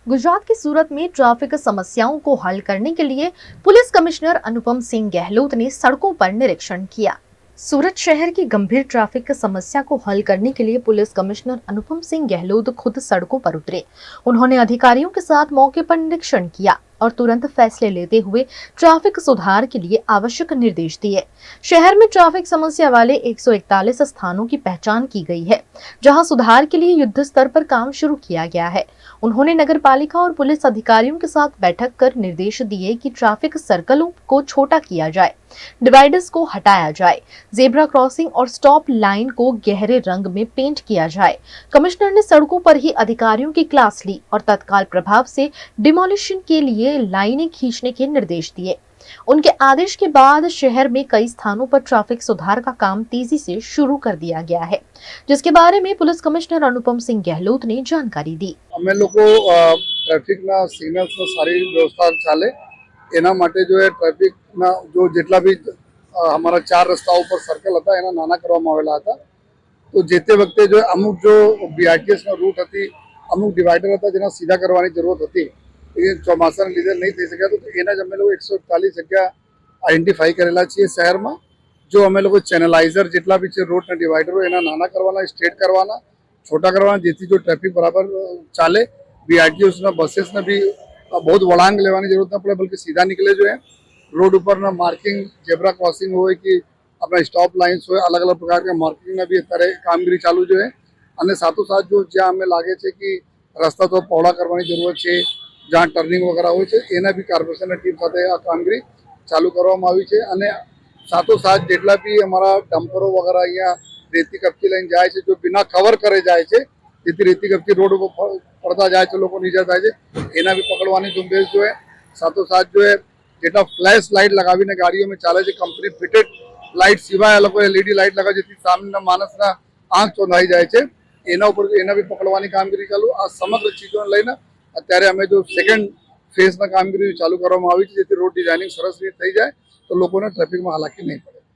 गुजरात की सूरत में ट्रैफिक समस्याओं को हल करने के लिए पुलिस कमिश्नर अनुपम सिंह गहलोत ने सड़कों पर निरीक्षण किया। सूरत शहर की गंभीर ट्रैफिक समस्या को हल करने के लिए पुलिस कमिश्नर अनुपम सिंह गहलोत खुद सड़कों पर उतरे। उन्होंने अधिकारियों के साथ मौके पर निरीक्षण किया और तुरंत फैसले लेते हुए ट्रैफिक सुधार के लिए आवश्यक निर्देश दिए। शहर में ट्रैफिक समस्या वाले 141 स्थानों की पहचान की गई है, जहां सुधार के लिए युद्ध स्तर पर काम शुरू किया गया है। उन्होंने नगर पालिका और पुलिस अधिकारियों के साथ बैठक कर निर्देश दिए कि ट्रैफिक सर्कलों को छोटा किया जाए, डिवाइडर्स को हटाया जाए, जेब्रा क्रॉसिंग और स्टॉप लाइन को गहरे रंग में पेंट किया जाए। कमिश्नर ने सड़कों पर ही अधिकारियों की क्लास ली और तत्काल प्रभाव से डिमोलिशन के लिए लाइनें खींचने के निर्देश दिए। उनके आदेश के बाद शहर में कई स्थानों पर ट्रैफिक सुधार का काम तेजी से शुरू कर दिया गया है, जिसके बारे में पुलिस कमिश्नर अनुपम सिंह गहलोत ने जानकारी दी। અમે લોકો ટ્રાફિકના સિગ્નલ્સનો સારી વ્યવસ્થા ચાલે એના માટે જો એ ટ્રાફિકના જો જેટલા બી અમારા 4 રસ્તાઓ પર સર્કલ હતા એના નાના કરવામાં આવેલા હતા। તો જે તે વખતે જો અમુક જો બીઆરટીએસનો રૂટ હતી, અમુક ડિવાઈડર હતા જેના સીધા કરવાની જરૂરત હતી, એ ચોમાસાને લીધે નહીં થઈ શક્યા। તો એના જ અમે લોકો 141 જગ્યા આઈડેન્ટિફાઈ કરેલા છીએ શહેરમાં। જો અમે લોકો ચેનલાઇઝર જેટલા બી છે રોડના ડિવાઈડરો એના નાના કરવાના, સ્ટ્રેટ કરવાના, छोटा करवाना, જેથી जो ट्रैफिक बराबर चाले। बीआरटीएस बसेस ने भी बहुत वळांग लेवानी जरूरत न पड़े, बल्कि सीधा निकले जो है। रोड ऊपर मार्किंग, जेब्रा क्रॉसिंग हो कि अपना स्टॉप लाइन्स हो, अलग अलग प्रकार के मार्किंग ने भी अत्यारे कामगीरी चालू जो है। અને સાથોસાથ जो જ્યાં અમને લાગે છે कि રસ્તા તો પહોળા કરવાની જરૂરત છે, જ્યાં ટર્નિંગ વગેરે હોય છે, એના બી કોર્પોરેશનની ટીમ સાથે આ કામગીરી ચાલુ કરવામાં આવી છે। અને સાથોસાથ જેટલા બી અમારા ડમ્પરો વગેરે અહીંયા रेती कपची लईने जाए छे, जो बिना कवर करे जाए छे, जेथी रेती कपची रोड पर पड़ता जाए छे, लोको नीचे थाय छे, एना भी पकड़वानी झुंबेश जो है। साथोसाथ जो है जेटला फ्लेश लाइट लगावीने गाड़ीओ में चाले छे, कंपनी फिटेड लाइट सिवाय आ लोको एलईडी लाइट लगा, जेथी सामनेना माणसना आंख चोंधाई जाए छे, एना उपर एना भी पकड़वानी कामगीरी चालू। आ समग्र चीजोने लईने अत्यारे अमे जो सेकंड फेजना कामगीरी चालू करवामां आवी छे, जेथी रोड डिजाइनिंग सरस रीते थई जाए तो लोकोने ट्रेफिकमां हालाकी नहीं पड़े।